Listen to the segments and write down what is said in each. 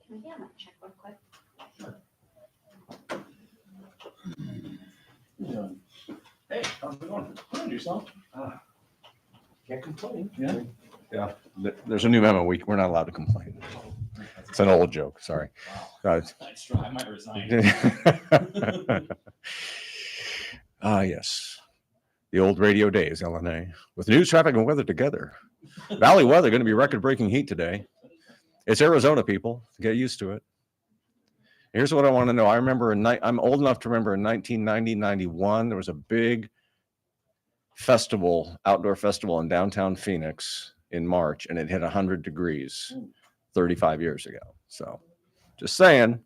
Can we get my checkbook quick? Yeah. Hey, how's it going? Good, yourself? Can't complain. Yeah. Yeah, there's a new memo. We're not allowed to complain. It's an old joke. Sorry. Wow. Nice try. I might resign. Yes. The old radio days, LNA. With news, traffic, and weather together. Valley weather going to be record-breaking heat today. It's Arizona, people. Get used to it. Here's what I want to know. I remember I'm old enough to remember in 1990, 91, there was a big festival, outdoor festival in downtown Phoenix in March, and it hit 100 degrees 35 years ago. So just saying,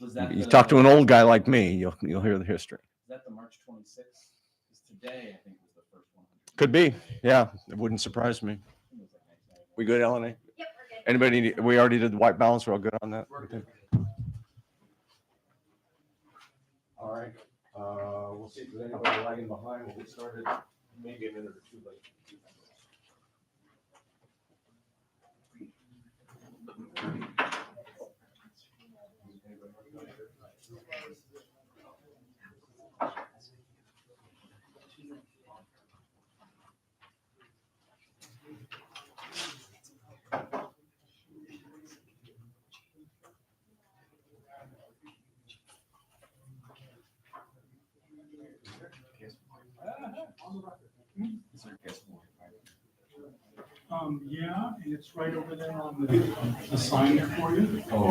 you talk to an old guy like me, you'll hear the history. Is that the March 26th? Because today, I think, was the first 100. Could be. Yeah, it wouldn't surprise me. We good, LNA? Yep, we're good. Anybody, we already did the white balance. We're all good on that? All right. We'll see if there's anybody lagging behind. We'll get started maybe a minute or two late. Yeah, and it's right over there on the sign there for you. Oh.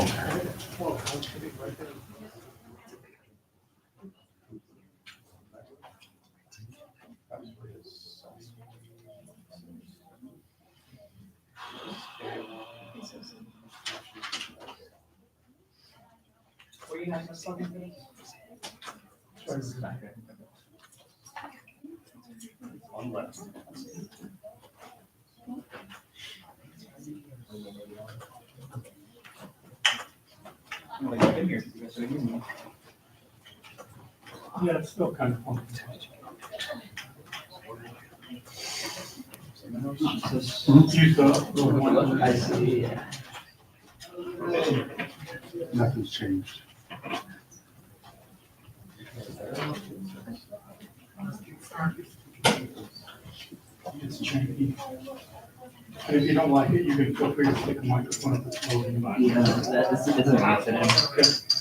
Were you having a second? On left. Yeah, it's still kind of funky. Use the one. I see, yeah. Nothing's changed. It's changed. And if you don't like it, you can feel free to stick a microphone up its loading button. Yeah, that doesn't make sense.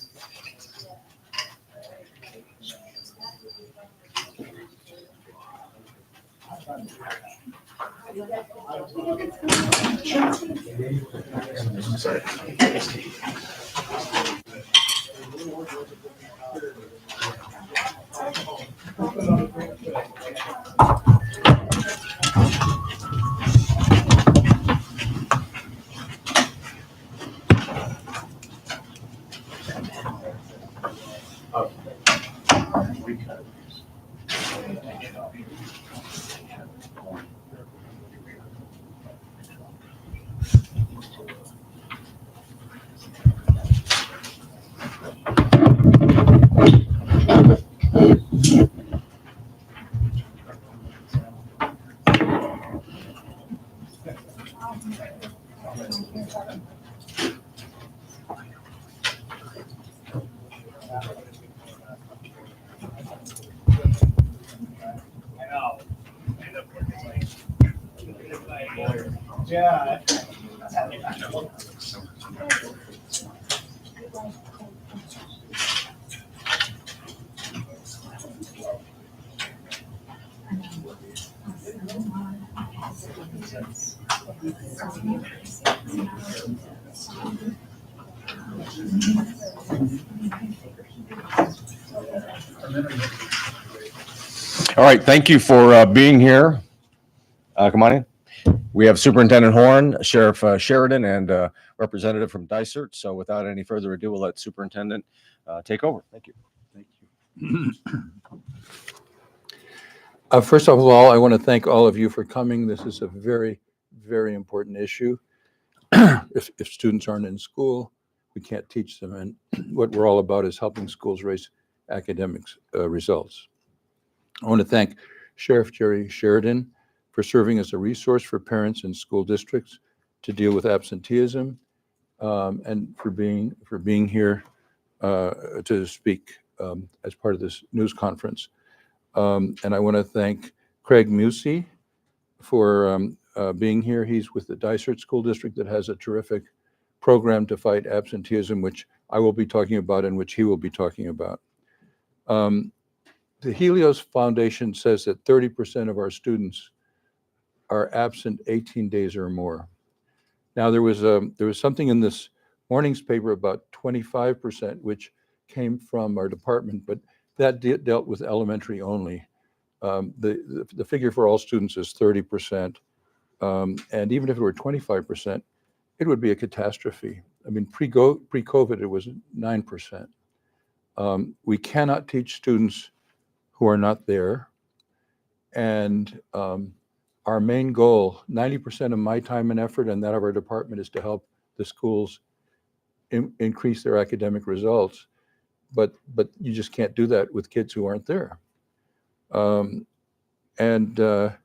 Yeah. All right. Thank you for being here. Come on in. We have Superintendent Horn, Sheriff Sheridan, and Representative from Dysart. So without any further ado, we'll let Superintendent take over. Thank you. Thank you. First of all, I want to thank all of you for coming. This is a very, very important issue. If students aren't in school, we can't teach them. And what we're all about is helping schools raise academics results. I want to thank Sheriff Jerry Sheridan for serving as a resource for parents in school districts to deal with absenteeism. and for being here to speak as part of this news conference. And I want to thank Craig Musey for being here. He's with the Dysart School District that has a terrific program to fight absenteeism, which I will be talking about and which he will be talking about. The Helios Foundation says that 30% of our students are absent 18 days or more. Now, there was something in this morning's paper about 25%, which came from our department, but that dealt with elementary only. The figure for all students is 30%. And even if it were 25%, it would be a catastrophe. I mean, pre-COVID, it was 9%. We cannot teach students who are not there. And our main goal, 90% of my time and effort and that of our department, is to help the schools increase their academic results. But you just can't do that with kids who aren't there. I've read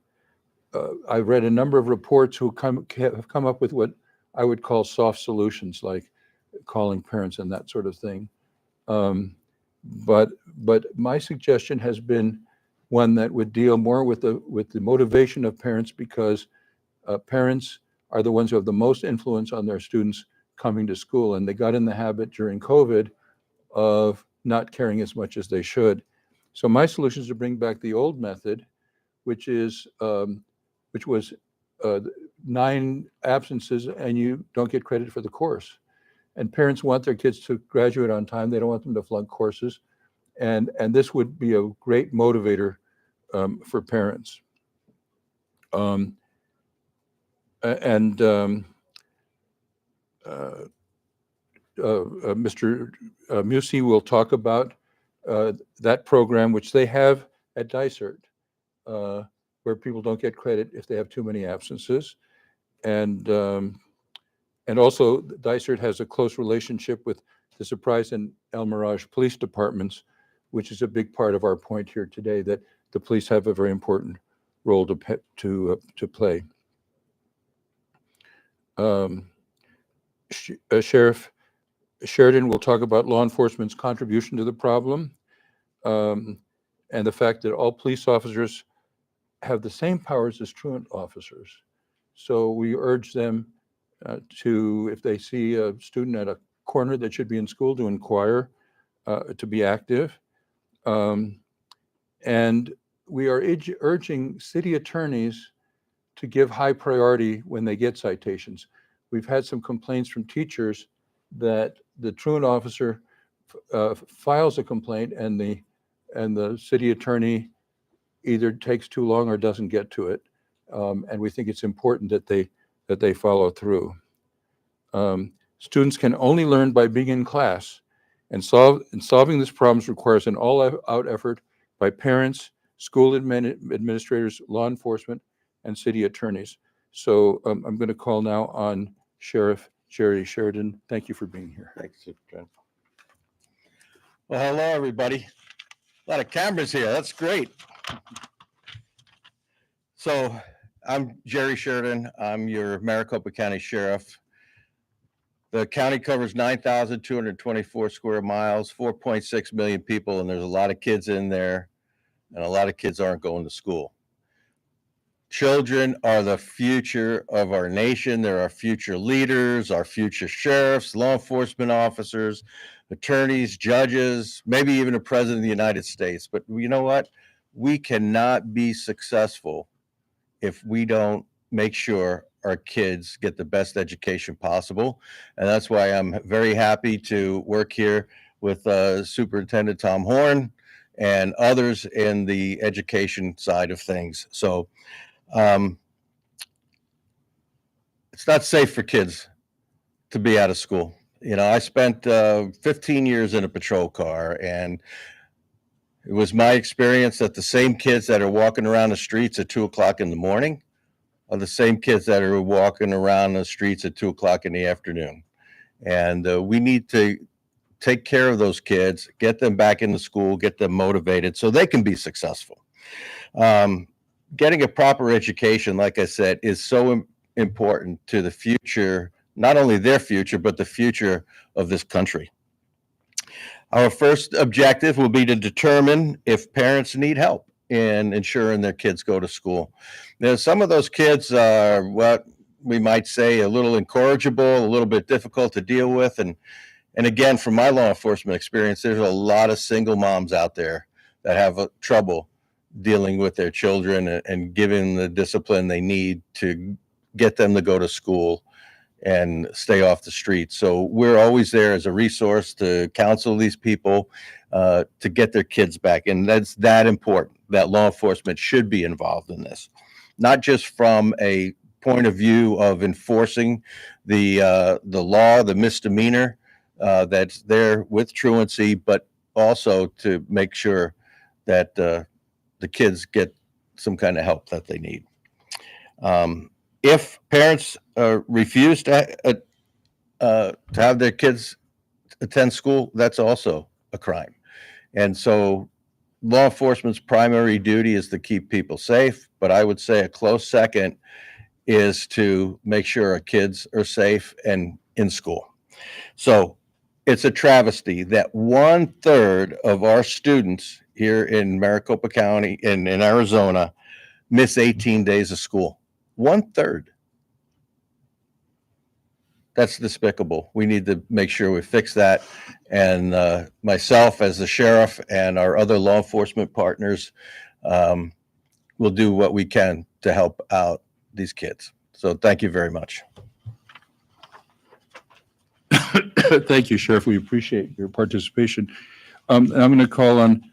a number of reports who have come up with what I would call soft solutions, like calling parents and that sort of thing. But my suggestion has been one that would deal more with the motivation of parents, because parents are the ones who have the most influence on their students coming to school, and they got in the habit during COVID of not caring as much as they should. So my solution is to bring back the old method, which was 9 absences and you don't get credit for the course. And parents want their kids to graduate on time. They don't want them to flunk courses. And this would be a great motivator for parents. Mr. Musey will talk about that program, which they have at Dysart, where people don't get credit if they have too many absences. And also, Dysart has a close relationship with the Surprise and El Mirage police departments, which is a big part of our point here today, that the police have a very important role to play. Sheriff Sheridan will talk about law enforcement's contribution to the problem, and the fact that all police officers have the same powers as truant officers. So we urge them to, if they see a student at a corner that should be in school, to inquire, to be active. And we are urging city attorneys to give high priority when they get citations. We've had some complaints from teachers that the truant officer files a complaint and the city attorney either takes too long or doesn't get to it. And we think it's important that they follow through. Students can only learn by being in class, and solving this problem requires an all-out effort by parents, school administrators, law enforcement, and city attorneys. So I'm going to call now on Sheriff Jerry Sheridan. Thank you for being here. Thanks, Superintendent. Well, hello, everybody. A lot of cameras here. That's great. So I'm Jerry Sheridan. I'm your Maricopa County Sheriff. The county covers 9,224 square miles, 4.6 million people, and there's a lot of kids in there, and a lot of kids aren't going to school. Children are the future of our nation. They're our future leaders, our future sheriffs, law enforcement officers, attorneys, judges, maybe even the president of the United States. But you know what? We cannot be successful if we don't make sure our kids get the best education possible. And that's why I'm very happy to work here with Superintendent Tom Horn and others in the education side of things. So it's not safe for kids to be out of school. You know, I spent 15 years in a patrol car, and it was my experience that the same kids that are walking around the streets at 2 o'clock in the morning are the same kids that are walking around the streets at 2 o'clock in the afternoon. And we need to take care of those kids, get them back into school, get them motivated so they can be successful. Getting a proper education, like I said, is so important to the future not only their future, but the future of this country. Our first objective will be to determine if parents need help in ensuring their kids go to school. Now, some of those kids are what we might say a little incorrigible, a little bit difficult to deal with. And again, from my law enforcement experience, there's a lot of single moms out there that have trouble dealing with their children and giving the discipline they need to get them to go to school and stay off the street. So we're always there as a resource to counsel these people to get their kids back. And that's that important, that law enforcement should be involved in this, not just from a point of view of enforcing the law, the misdemeanor that's there with truancy, but also to make sure that the kids get some kind of help that they need. If parents refuse to have their kids attend school, that's also a crime. And so law enforcement's primary duty is to keep people safe, but I would say a close second is to make sure our kids are safe and in school. So it's a travesty that 1/3 of our students here in Maricopa County in Arizona miss 18 days of school. 1/3. That's despicable. We need to make sure we fix that. And myself as the sheriff and our other law enforcement partners will do what we can to help out these kids. So thank you very much. Thank you, Sheriff. We appreciate your participation. And I'm going to call on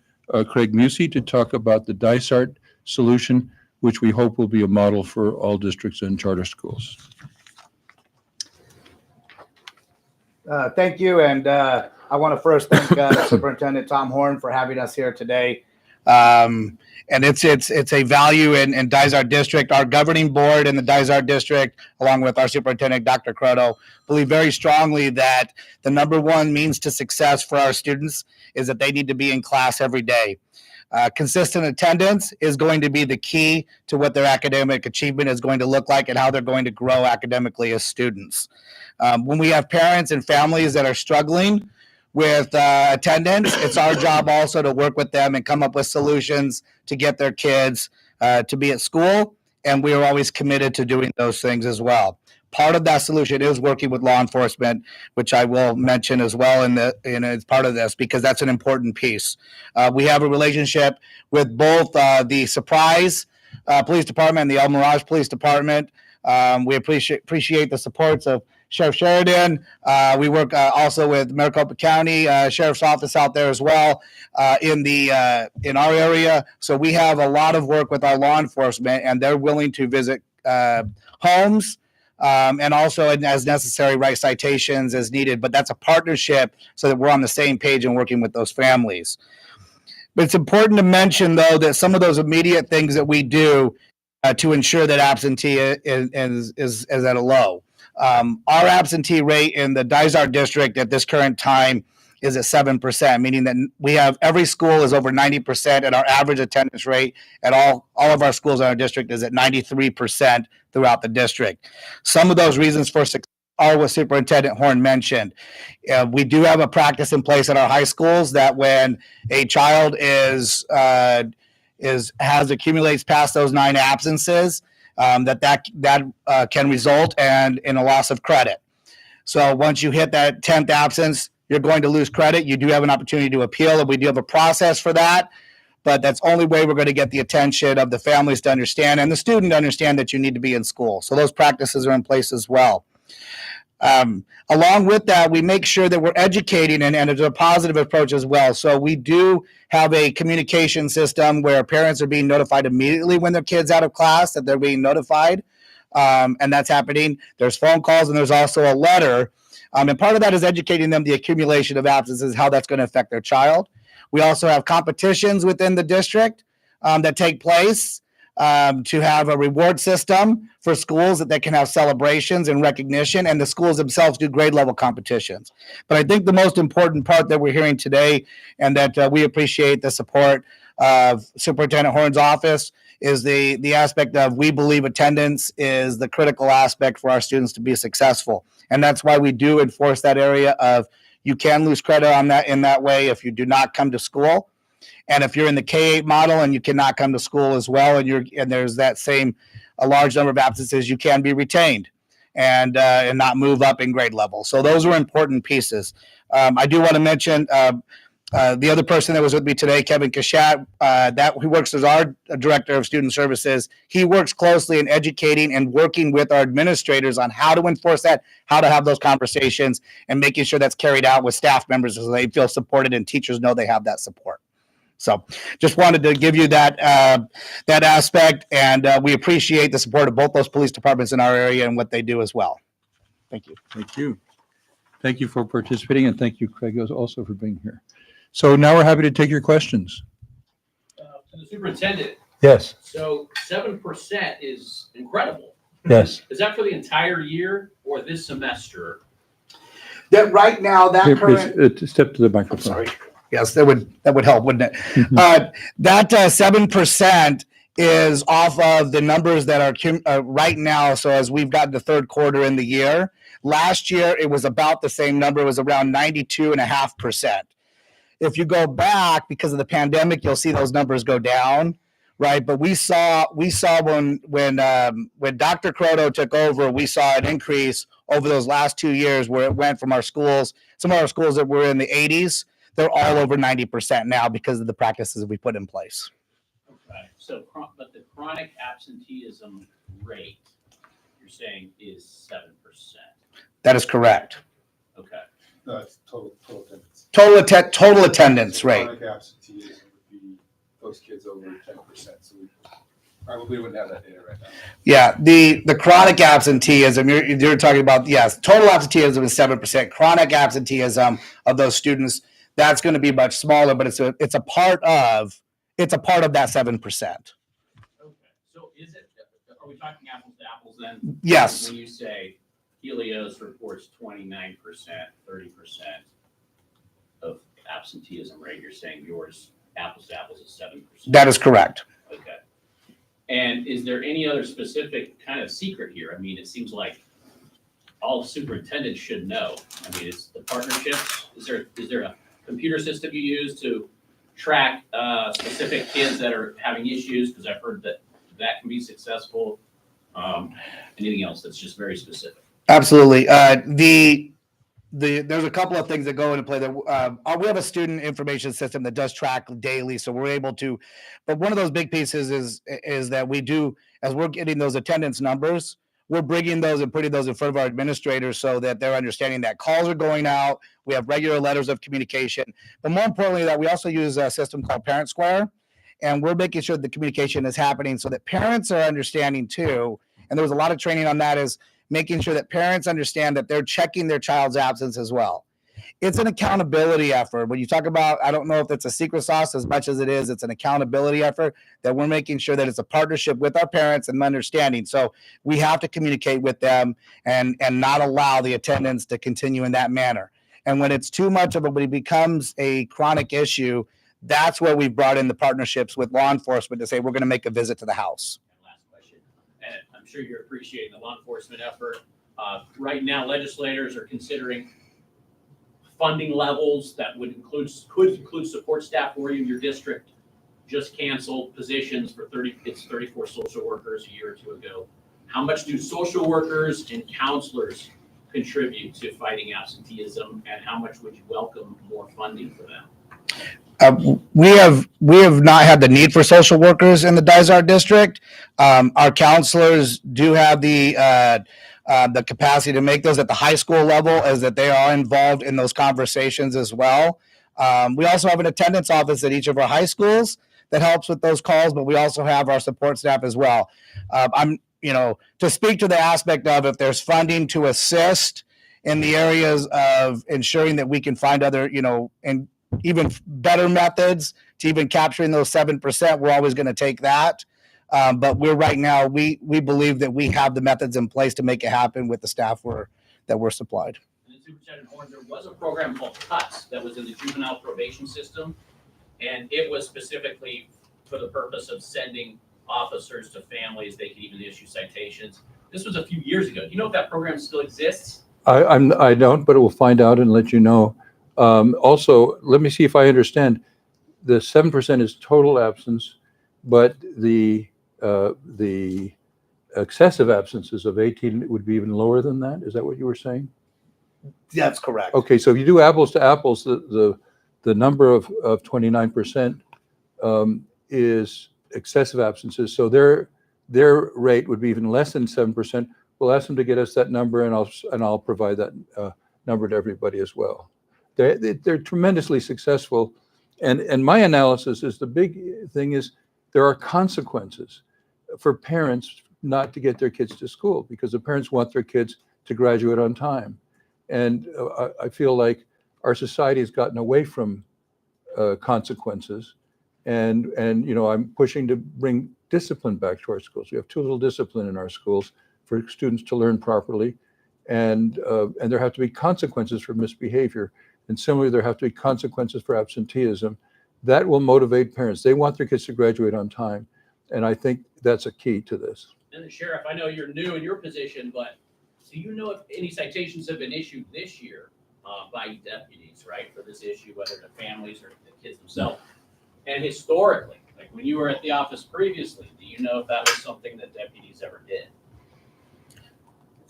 Craig Musey to talk about the Dysart solution, which we hope will be a model for all districts and charter schools. Thank you, and I want to first thank Superintendent Tom Horn for having us here today. And it's a value in Dysart District. Our governing board in the Dysart District, along with our superintendent, Dr. Croto, believe very strongly that the number one means to success for our students is that they need to be in class every day. Consistent attendance is going to be the key to what their academic achievement is going to look like and how they're going to grow academically as students. When we have parents and families that are struggling with attendance, it's our job also to work with them and come up with solutions to get their kids to be at school, and we are always committed to doing those things as well. Part of that solution is working with law enforcement, which I will mention as well as part of this, because that's an important piece. We have a relationship with both the Surprise Police Department and the El Mirage Police Department. We appreciate the supports of Sheriff Sheridan. We work also with Maricopa County Sheriff's Office out there as well in our area. So we have a lot of work with our law enforcement, and they're willing to visit homes and also, as necessary, write citations as needed. But that's a partnership so that we're on the same page and working with those families. But it's important to mention, though, that some of those immediate things that we do to ensure that absentee is at a low. Our absentee rate in the Dysart District at this current time is at 7%, meaning that we have every school is over 90%, and our average attendance rate at all of our schools in our district is at 93% throughout the district. Some of those reasons for success are what Superintendent Horn mentioned. We do have a practice in place at our high schools that when a child accumulates past those 9 absences, that can result in a loss of credit. So once you hit that 10th absence, you're going to lose credit. You do have an opportunity to appeal, and we do have a process for that. But that's the only way we're going to get the attention of the families to understand and the student to understand that you need to be in school. So those practices are in place as well. Along with that, we make sure that we're educating, and it's a positive approach as well. So we do have a communication system where parents are being notified immediately when their kid's out of class that they're being notified, and that's happening. There's phone calls, and there's also a letter. And part of that is educating them the accumulation of absences, how that's going to affect their child. We also have competitions within the district that take place to have a reward system for schools that they can have celebrations and recognition, and the schools themselves do grade level competitions. But I think the most important part that we're hearing today, and that we appreciate the support of Superintendent Horn's office, is the aspect of we believe attendance is the critical aspect for our students to be successful. And that's why we do enforce that area of you can lose credit on that in that way if you do not come to school. And if you're in the K-8 model and you cannot come to school as well, and there's that same a large number of absences, you can be retained and not move up in grade level. So those are important pieces. I do want to mention the other person that was with me today, Kevin Kashat, that who works as our director of student services. He works closely in educating and working with our administrators on how to enforce that, how to have those conversations, and making sure that's carried out with staff members so they feel supported and teachers know they have that support. So just wanted to give you that that aspect, and we appreciate the support of both those police departments in our area and what they do as well. Thank you. Thank you. Thank you for participating, and thank you, Craig, also for being here. So now we're happy to take your questions. To the superintendent, Yes, so 7% is incredible. yes. Is that for the entire year or this semester? That right now, that Here, current. please, step to the I'm microphone. sorry. Yes, that would help, wouldn't it? That 7% is off of the numbers that are right now. So as we've gotten the third quarter in the year, last year it was about the same number. It was around 92.5%. If you go back because of the pandemic, you'll see those numbers go down, right? But we saw when Dr. Croto took over, we saw an increase over those last 2 years where it went from our schools, some of our schools that were in the 80s, they're all over 90% now because of the practices we put in place. Okay, so, but the chronic absenteeism rate, you're saying is 7%. That is correct. Okay. No, it's total attendance. Total attendance rate. Chronic absenteeism would be those kids over 10%. So we probably wouldn't have that data right now. Yeah, the chronic absenteeism you're talking about. Yes, total absenteeism is 7%. Chronic absenteeism of those students, that's going to be much smaller, but it's a part of that 7%. Okay. So are we talking apples to apples then? Yes. When you say Helios reports 29%, 30% of absenteeism rate, you're saying yours, apples to apples, is 7%? That is correct. Okay. And is there any other specific kind of secret here? I mean, it seems like all superintendents should know. I mean, it's the partnerships. Is there a computer system you use to track specific kids that are having issues? Because I've heard that can be successful. Anything else that's just very specific? Absolutely. There's a couple of things that go into play there. We have a student information system that does track daily, so we're able to. But one of those big pieces is that we do, as we're getting those attendance numbers, we're bringing those and putting those in front of our administrators so that they're understanding that calls are going out. We have regular letters of communication, but more importantly, that we also use a system called Parent Square, and we're making sure the communication is happening so that parents are understanding too. And there was a lot of training on that, is making sure that parents understand that they're checking their child's absence as well. It's an accountability effort. When you talk about, I don't know if it's a secret sauce as much as it's an accountability effort that we're making sure that it's a partnership with our parents and understanding. So we have to communicate with them and not allow the attendance to continue in that manner. And when it's too much of when it becomes a chronic issue, that's where we've brought in the partnerships with law enforcement to say, we're going to make a visit to the house. Last question, and I'm sure you're appreciating the law enforcement effort. Right now, legislators are considering funding levels that could include support staff for you. Your district just canceled positions for 34 social workers a year or two ago. How much do social workers and counselors contribute to fighting absenteeism, and how much would you welcome more funding for them? We have not had the need for social workers in the Dysart district. Our counselors do have the capacity to make those at the high school level, as that they are involved in those conversations as well. We also have an attendance office at each of our high schools that helps with those calls, but we also have our support staff as well. To speak to the aspect of if there's funding to assist in the areas of ensuring that we can find other, and even better methods to even capturing those 7%, we're always going to take that. But right now, we believe that we have the methods in place to make it happen with the staff that we're supplied. And Superintendent Horn, there was a program called CUTS that was in the juvenile probation system, and it was specifically for the purpose of sending officers to families. They could even issue citations. This was a few years ago. Do you know if that program still exists? I don't, but we'll find out and let you know. Also, let me see if I understand. The 7% is total absence, but the excessive absences of 18 would be even lower than that. Is that what you were saying? That's correct. Okay, so if you do apples to apples, the number of 29% is excessive absences. So their rate would be even less than 7%. We'll ask them to get us that number, and I'll provide that number to everybody as well. They're tremendously successful, and my analysis is the big thing is there are consequences for parents not to get their kids to school because the parents want their kids to graduate on time, and I feel like our society has gotten away from consequences, and I'm pushing to bring discipline back to our schools. We have too little discipline in our schools for students to learn properly, and there have to be consequences for misbehavior. And similarly, there have to be consequences for absenteeism. That will motivate parents. They want their kids to graduate on time, and I think that's a key to this. And the sheriff, I know you're new in your position, but do you know if any citations have been issued this year by deputies, right, for this issue, whether to families or the kids themselves? And historically, like when you were at the office previously, do you know if that was something that deputies ever did?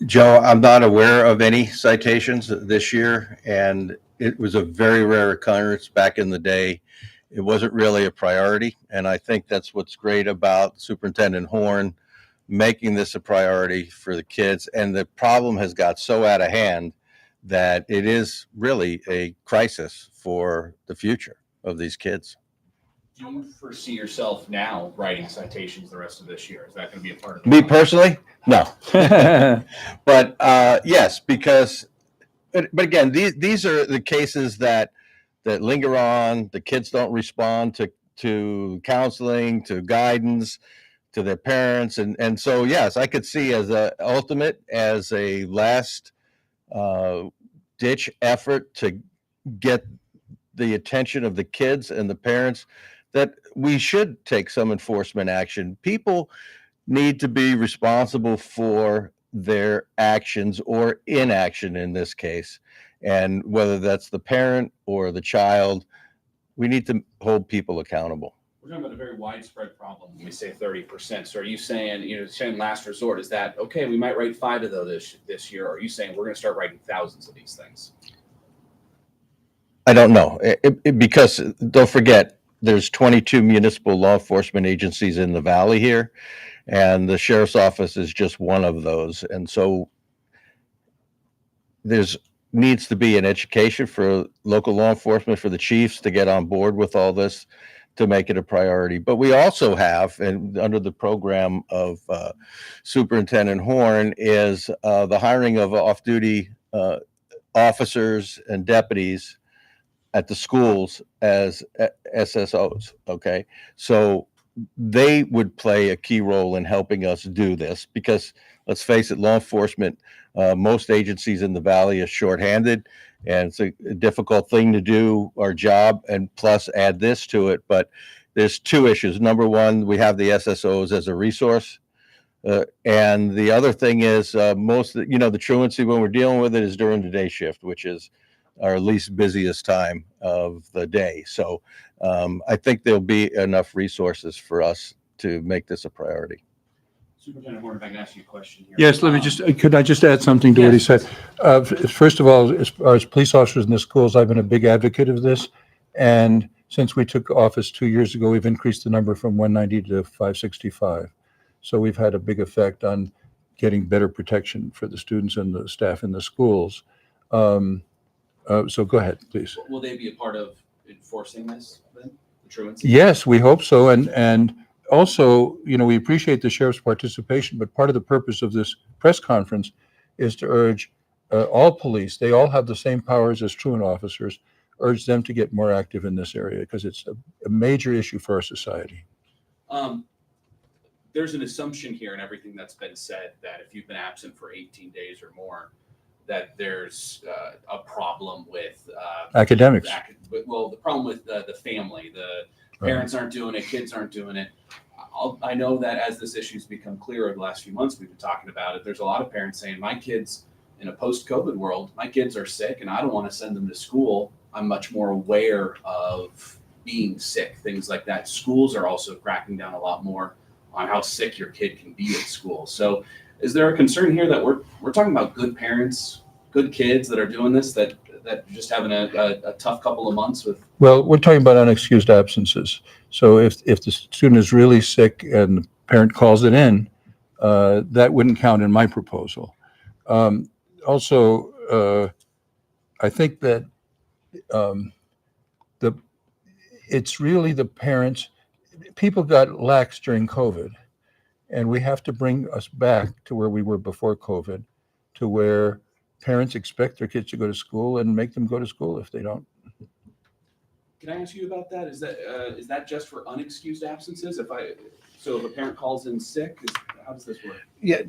Joe, I'm not aware of any citations this year, and it was a very rare occurrence back in the day. It wasn't really a priority, and I think that's what's great about Superintendent Horn making this a priority for the kids. And the problem has got so out of hand that it is really a crisis for the future of these kids. Do you foresee yourself now writing citations the rest of this year? Is that going to be a part of the Me personally, no. But yes, because, but again, these are the cases that linger on. The kids don't respond to counseling, to guidance, to their parents, and so yes, I could see as a last ditch effort to get the attention of the kids and the parents that we should take some enforcement action. People need to be responsible for their actions or inaction in this case. And whether that's the parent or the child, we need to hold people accountable. We're talking about a very widespread problem when we say 30%. So are you saying, saying last resort, is that, okay, we might write 5 of those this year? Or are you saying we're going to start writing thousands of these things? I don't know, because don't forget, there's 22 municipal law enforcement agencies in the valley here, and the sheriff's office is just one of those. And so there's needs to be an education for local law enforcement, for the chiefs to get on board with all this, to make it a priority. But we also have, and under the program of Superintendent Horn, is the hiring of off-duty officers and deputies at the schools as SSOs, okay? So they would play a key role in helping us do this because, let's face it, law enforcement, most agencies in the valley are shorthanded, and it's a difficult thing to do our job and plus add this to it. But there's 2 issues. Number one, we have the SSOs as a resource. And the other thing is the truancy when we're dealing with it is during the day shift, which is our least busiest time of the day. So I think there'll be enough resources for us to make this a priority. Superintendent Horn, if I can ask you a question here. Yes, could I just add something to what he said? First of all, as far as police officers in the schools, I've been a big advocate of this. And since we took office 2 years ago, we've increased the number from 190 to 565. So we've had a big effect on getting better protection for the students and the staff in the schools. So go ahead, please. Will they be a part of enforcing this then, the truancy? Yes, we hope so. And also, we appreciate the sheriff's participation, but part of the purpose of this press conference is to urge all police, they all have the same powers as truant officers, urge them to get more active in this area because it's a major issue for our society. There's an assumption here in everything that's been said that if you've been absent for 18 days or more, that there's a problem with Academics. The problem with the family, the parents aren't doing it, kids aren't doing it. I know that as this issue's become clearer in the last few months, we've been talking about it. There's a lot of parents saying, my kids in a post-COVID world, my kids are sick and I don't want to send them to school. I'm much more aware of being sick, things like that. Schools are also cracking down a lot more on how sick your kid can be at school. So is there a concern here that we're talking about good parents, good kids that are doing this, that just having a tough couple of months with? Well, we're talking about unexcused absences. So if the student is really sick and the parent calls it in, that wouldn't count in my proposal. Also, I think that it's really the parents. People got lax during COVID, and we have to bring us back to where we were before COVID, to where parents expect their kids to go to school and make them go to school if they don't. Can I ask you about that? Is that just for unexcused absences? If a parent calls in sick, how does this work? Yeah.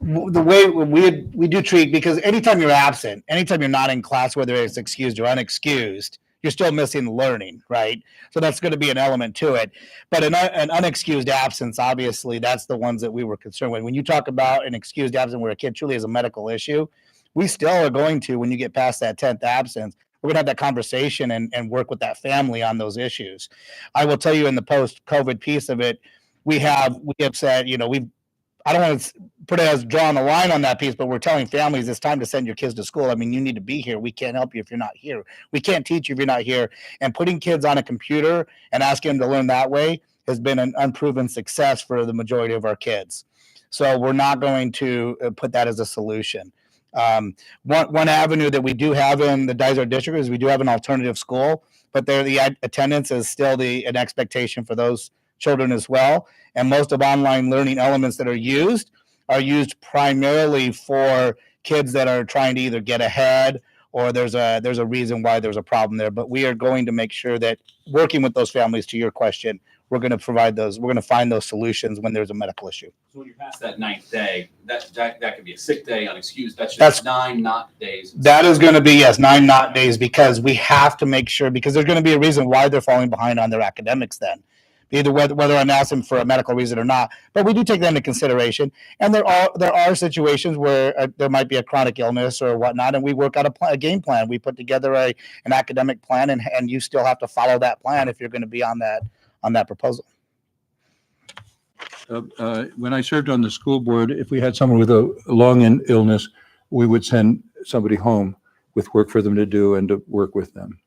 The way we do treat, because anytime you're absent, anytime you're not in class, whether it's excused or unexcused, you're still missing learning, right? So that's going to be an element to it. But an unexcused absence, obviously, that's the ones that we were concerned with. When you talk about an excused absence where a kid truly has a medical issue, we still are going to, when you get past that 10th absence, we're going to have that conversation and work with that family on those issues. I will tell you, in the post-COVID piece of it, we have said, I don't want to put it as drawing a line on that piece, but we're telling families it's time to send your kids to school. I mean, you need to be here. We can't help you if you're not here. We can't teach you if you're not here. And putting kids on a computer and asking them to learn that way has been an unproven success for the majority of our kids. So we're not going to put that as a solution. One avenue that we do have in the Dysart district is we do have an alternative school, but there the attendance is still an expectation for those children as well. And most of online learning elements that are used primarily for kids that are trying to either get ahead or there's a reason why there's a problem there. But we are going to make sure that, working with those families, to your question, we're going to provide those. We're going to find those solutions when there's a medical issue. So when you're past that 9th day, that could be a sick day, unexcused. That's just 9 not days. That is going to be, yes, 9 not days, because we have to make sure, because there's going to be a reason why they're falling behind on their academics then. Either whether I'm asking for a medical reason or not, but we do take that into consideration. And there are situations where there might be a chronic illness or whatnot, and we work out a game plan. We put together an academic plan, and you still have to follow that plan if you're going to be on that proposal. When I served on the school board, if we had someone with a long illness, we would send somebody home with work for them to do and to work with them.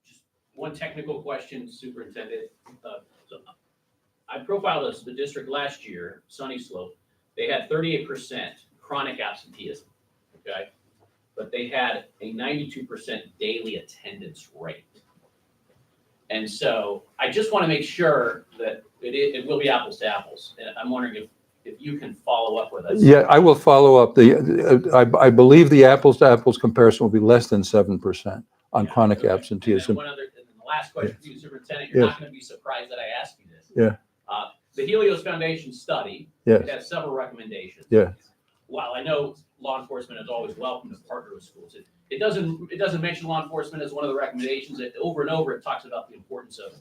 Just one technical question, Superintendent. So I profiled the district last year, Sunny Slope. They had 38% chronic absenteeism, okay? But they had a 92% daily attendance rate. And so I just want to make sure that it will be apples to apples. And I'm wondering if you can follow up with us. Yeah, I will follow up. I believe the apples to apples comparison will be less than 7% on chronic absenteeism. And the last question for you, Superintendent, you're not going to be surprised that I asked you this. Yeah. The Helios Foundation study, Yes. it has several recommendations. Yeah. While I know law enforcement is always welcome to partner with schools, it doesn't mention law enforcement as one of the recommendations. Over and over, it talks about the importance of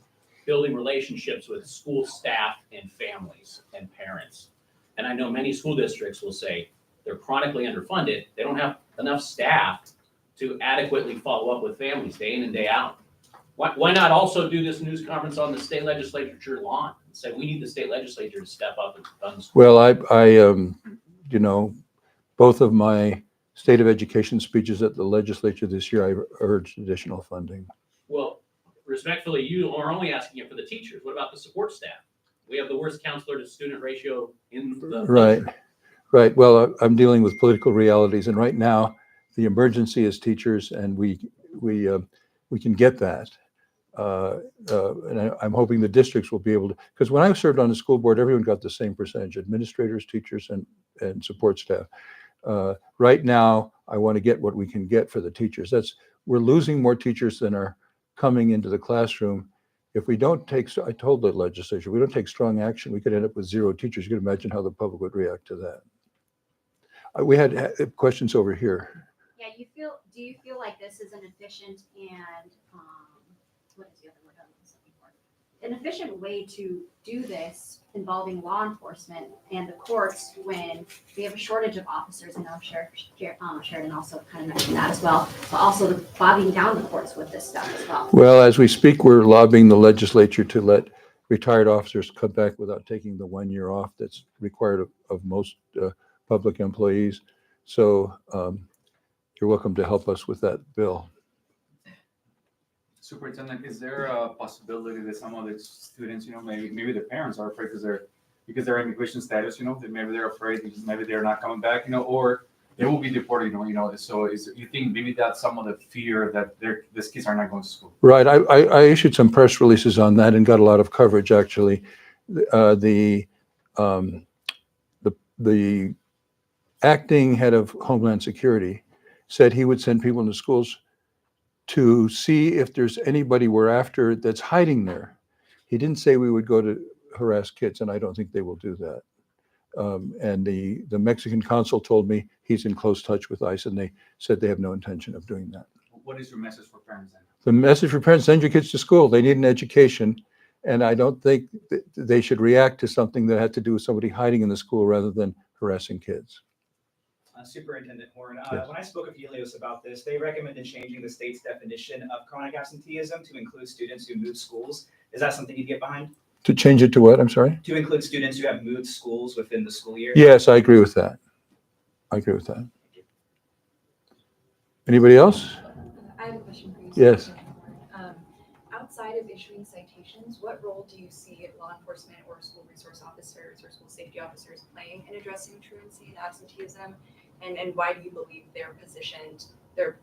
building relationships with school staff and families and parents. And I know many school districts will say they're chronically underfunded. They don't have enough staff to adequately follow up with families day in and day out. Why not also do this news conference on the state legislature lawn and say we need the state legislature to step up and fund schools? Well, I both of my State of Education speeches at the legislature this year, I urged additional funding. Well, respectfully, you are only asking it for the teachers. What about the support staff? We have the worst counselor to student ratio in the country. Right. Well, I'm dealing with political realities, and right now the emergency is teachers, and we can get that. And I'm hoping the districts will be able to, because when I served on the school board, everyone got the same percentage: administrators, teachers, and support staff. Right now, I want to get what we can get for the teachers. We're losing more teachers than are coming into the classroom. If we don't take, I told the legislature, we don't take strong action, we could end up with 0 teachers. You can imagine how the public would react to that. We had questions over here. Yeah, do you feel like this is an efficient and, what is the other word I'm looking for? an efficient way to do this involving law enforcement and the courts when we have a shortage of officers. I know Sheridan also kind of mentioned that as well, but also the bogging down the courts with this stuff as well. Well, as we speak, we're lobbying the legislature to let retired officers come back without taking the 1 year off that's required of most public employees. So you're welcome to help us with that bill. Superintendent, is there a possibility that some of the students, maybe the parents are afraid because they're immigration status, that maybe they're afraid because maybe they're not coming back, or they will be deported, so you think maybe that's some of the fear that these kids are not going to school? Right. I issued some press releases on that and got a lot of coverage, actually. The acting head of Homeland Security said he would send people into schools to see if there's anybody we're after that's hiding there. He didn't say we would go to harass kids, and I don't think they will do that. And the Mexican consul told me he's in close touch with ICE, and they said they have no intention of doing that. What is your message for parents then? The message for parents: send your kids to school. They need an education, and I don't think they should react to something that had to do with somebody hiding in the school rather than harassing kids. Superintendent Horn, Yes. when I spoke with Helios about this, they recommended changing the state's definition of chronic absenteeism to include students who move schools. Is that something you'd get behind? To change it to what? I'm sorry? To include students who have moved schools within the school year? Yes, I agree with that. I agree with that. Anybody else? I have a question for you. Yes. Superintendent Horn. Outside of issuing citations, what role do you see law enforcement or school resource officers or school safety officers playing in addressing truancy and absenteeism? And why do you believe they're positioned, do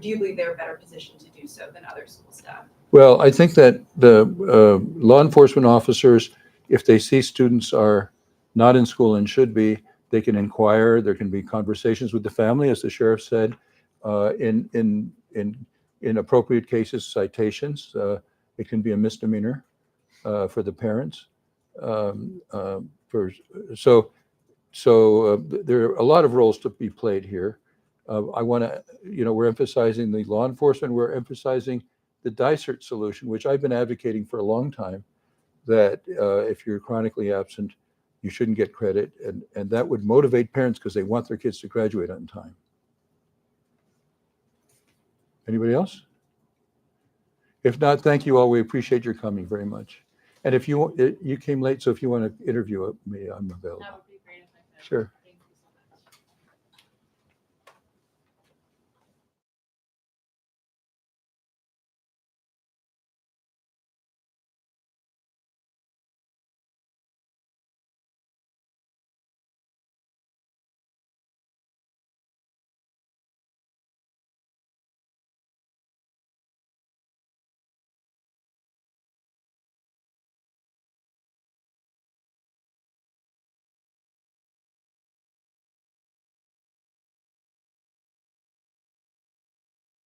you believe they're better positioned to do so than other school staff? Well, I think that the law enforcement officers, if they see students are not in school and should be, they can inquire. There can be conversations with the family, as the sheriff said, in appropriate cases, citations. It can be a misdemeanor for the parents. So there are a lot of roles to be played here. I want to, we're emphasizing the law enforcement. We're emphasizing the DICERT solution, which I've been advocating for a long time, that if you're chronically absent, you shouldn't get credit. And that would motivate parents because they want their kids to graduate on time. Anybody else? If not, thank you all. We appreciate your coming very much. And if you came late, so if you want to interview me, I'm available. That would be great if I could. Sure.